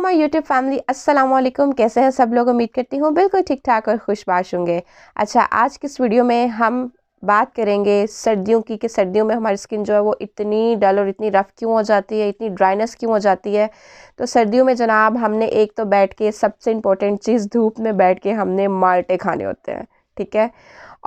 My YouTube family, अस्सलाम वालेकुम। कैसे हैं सब लोग? उम्मीद करती हूँ बिल्कुल ठीक ठाक और खुशबाश होंगे। अच्छा, आज की इस वीडियो में हम बात करेंगे सर्दियों की कि सर्दियों में हमारी स्किन जो है वो इतनी डल और इतनी रफ़ क्यों हो जाती है, इतनी ड्राइनेस क्यों हो जाती है। तो सर्दियों में जनाब हमने एक तो बैठ के सबसे इम्पोर्टेंट चीज़ धूप में बैठ के हमने माल्टे खाने होते हैं, ठीक है।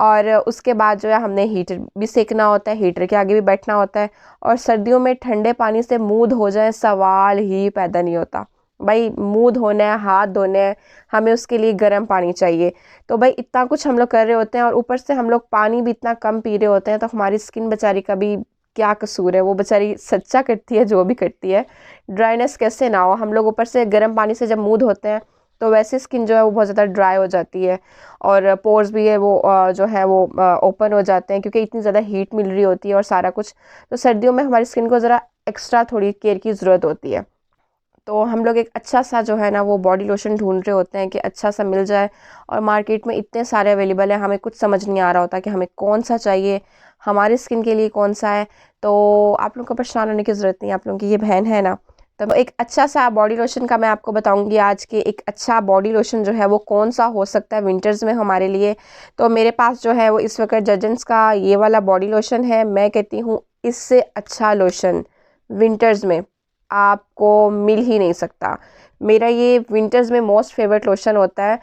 और उसके बाद जो है हमने हीटर भी सेकना होता है, हीटर के आगे भी बैठना होता है। और सर्दियों में ठंडे पानी से मुँह धो जाए सवाल ही पैदा नहीं होता। भाई मुँह धोना है, हाथ धोने हैं, हमें उसके लिए गर्म पानी चाहिए। तो भाई इतना कुछ हम लोग कर रहे होते हैं और ऊपर से हम लोग पानी भी इतना कम पी रहे होते हैं, तो हमारी स्किन बेचारी का भी क्या कसूर है। वो बेचारी सच्चा करती है जो भी करती है, ड्राइनेस कैसे ना हो। हम लोग ऊपर से गर्म पानी से जब मुँह धोते हैं तो वैसे स्किन जो है वो बहुत ज़्यादा ड्राई हो जाती है और पोर्स भी है वो जो है वो ओपन हो जाते हैं क्योंकि इतनी ज़्यादा हीट मिल रही होती है और सारा कुछ। तो सर्दियों में हमारी स्किन को ज़रा एक्स्ट्रा थोड़ी केयर की ज़रूरत होती है। तो हम लोग एक अच्छा सा जो है ना वो बॉडी लोशन ढूंढ रहे होते हैं कि अच्छा सा मिल जाए। और मार्केट में इतने सारे अवेलेबल हैं, हमें कुछ समझ नहीं आ रहा होता कि हमें कौन सा चाहिए, हमारी स्किन के लिए कौन सा है। तो आप लोगों को परेशान होने की ज़रूरत नहीं, आप लोगों की ये बहन है ना। तो एक अच्छा सा बॉडी लोशन का मैं आपको बताऊंगी आज के। एक अच्छा बॉडी लोशन जो है वो कौन सा हो सकता है विंटर्स में हमारे लिए। तो मेरे पास जो है वो इस वक्त जर्जन्स का ये वाला बॉडी लोशन है। मैं कहती हूँ इससे अच्छा लोशन विंटर्स में आपको मिल ही नहीं सकता। मेरा ये विंटर्स में मोस्ट फेवरेट लोशन होता है।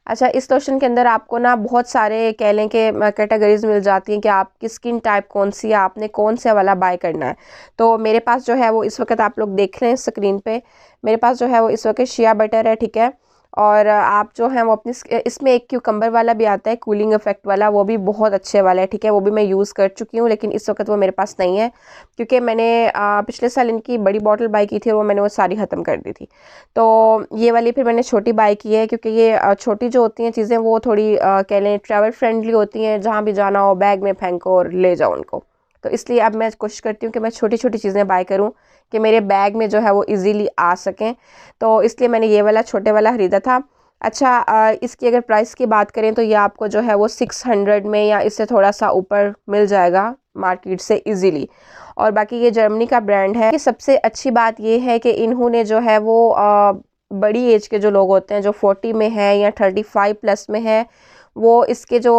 अच्छा, इस लोशन के अंदर आपको ना बहुत सारे कह लें कि कैटेगरीज मिल जाती हैं कि आपकी स्किन टाइप कौन सी है, आपने कौन से वाला बाय करना है। तो मेरे पास जो है वो इस वक्त आप लोग देख रहे हैं स्क्रीन पे, मेरे पास जो है वो इस वक्त शिया बटर है, ठीक है। और आप जो है वो अपनी इसमें एक क्यूकम्बर वाला भी आता है, कूलिंग इफेक्ट वाला, वो भी बहुत अच्छे वाला है, ठीक है। वो भी मैं यूज़ कर चुकी हूँ लेकिन इस वक्त वो मेरे पास नहीं है क्योंकि मैंने पिछले साल इनकी बड़ी बॉटल बाई की थी और वो मैंने वो सारी ख़त्म कर दी थी। तो ये वाली फिर मैंने छोटी बाई की है क्योंकि ये छोटी जो होती हैं चीज़ें वो थोड़ी कह लें ट्रैवल फ्रेंडली होती हैं, जहाँ भी जाना हो बैग में फेंको और ले जाओ उनको। तो इसलिए अब मैं कोशिश करती हूँ कि मैं छोटी छोटी चीज़ें बाय करूँ कि मेरे बैग में जो है वो इजीली आ सकें। तो इसलिए मैंने ये वाला छोटे वाला ख़रीदा था। अच्छा, इसकी अगर प्राइस की बात करें तो ये आपको जो है वो 600 में या इससे थोड़ा सा ऊपर मिल जाएगा मार्केट से इजीली। और बाकी ये जर्मनी का ब्रांड है। कि सबसे अच्छी बात ये है कि इन्होंने जो है वो बड़ी एज के जो लोग होते हैं जो 40 में है या 35 प्लस में है, वो इसके जो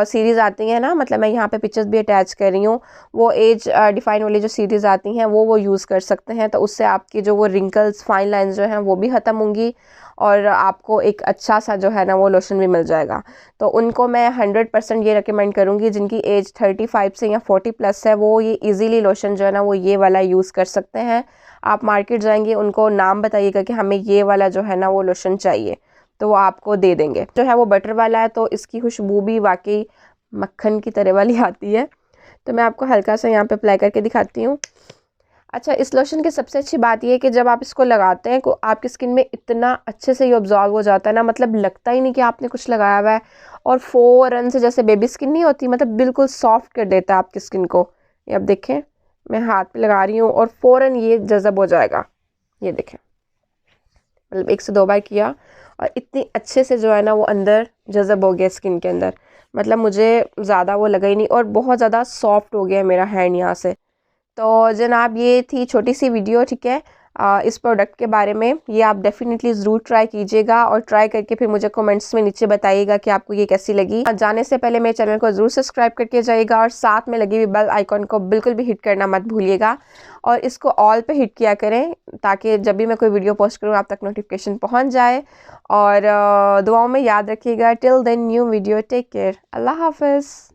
सीरीज़ आती हैं ना, मतलब मैं यहाँ पे पिक्चर्स भी अटैच कर रही हूँ, वो एज डिफाइन वाली जो सीरीज़ आती हैं वो यूज़ कर सकते हैं। तो उससे आपकी जो वो रिंकल्स फाइन लाइंस जो हैं वो भी ख़त्म होंगी और आपको एक अच्छा सा जो है ना वो लोशन भी मिल जाएगा। तो उनको मैं 100% ये रिकमेंड करूँगी जिनकी एज 35 से या 40 प्लस है, वो ये इजीली लोशन जो है ना वो ये वाला यूज़ कर सकते हैं। आप मार्केट जाएंगे, उनको नाम बताइएगा कि हमें ये वाला जो है ना वो लोशन चाहिए, तो वो आपको दे देंगे। जो है वो बटर वाला है तो इसकी खुशबू भी वाकई मक्खन की तरह वाली आती है। तो मैं आपको हल्का सा यहाँ पे अप्लाई करके दिखाती हूँ। अच्छा, इस लोशन की सबसे अच्छी बात ये है कि जब आप इसको लगाते हैं तो आपकी स्किन में इतना अच्छे से ये ऑब्जॉर्व हो जाता है ना, मतलब लगता ही नहीं कि आपने कुछ लगाया हुआ है। और फ़ौरन से, जैसे बेबी स्किन नहीं होती, मतलब बिल्कुल सॉफ्ट कर देता है आपकी स्किन को। ये अब देखें, मैं हाथ पे लगा रही हूँ और फ़ौरन ये जज़ब हो जाएगा। ये देखें, मतलब 1 से 2 बार किया और इतनी अच्छे से जो है ना वो अंदर जज़ब हो गया स्किन के अंदर। मतलब मुझे ज़्यादा वो लगा ही नहीं और बहुत ज़्यादा सॉफ्ट हो गया मेरा हैंड यहाँ से। तो जनाब ये थी छोटी सी वीडियो, ठीक है, इस प्रोडक्ट के बारे में। ये आप डेफिनेटली ज़रूर ट्राई कीजिएगा और ट्राई करके फिर मुझे कमेंट्स में नीचे बताइएगा कि आपको ये कैसी लगी। जाने से पहले मेरे चैनल को ज़रूर सब्सक्राइब करके जाइएगा और साथ में लगी हुई बेल आइकॉन को बिल्कुल भी हिट करना मत भूलिएगा और इसको ऑल पे हिट किया करें ताकि जब भी मैं कोई वीडियो पोस्ट करूँ आप तक नोटिफिकेशन पहुँच जाए। और दुआओं में याद रखिएगा। Till then new video, take care, अल्लाह हाफिज़।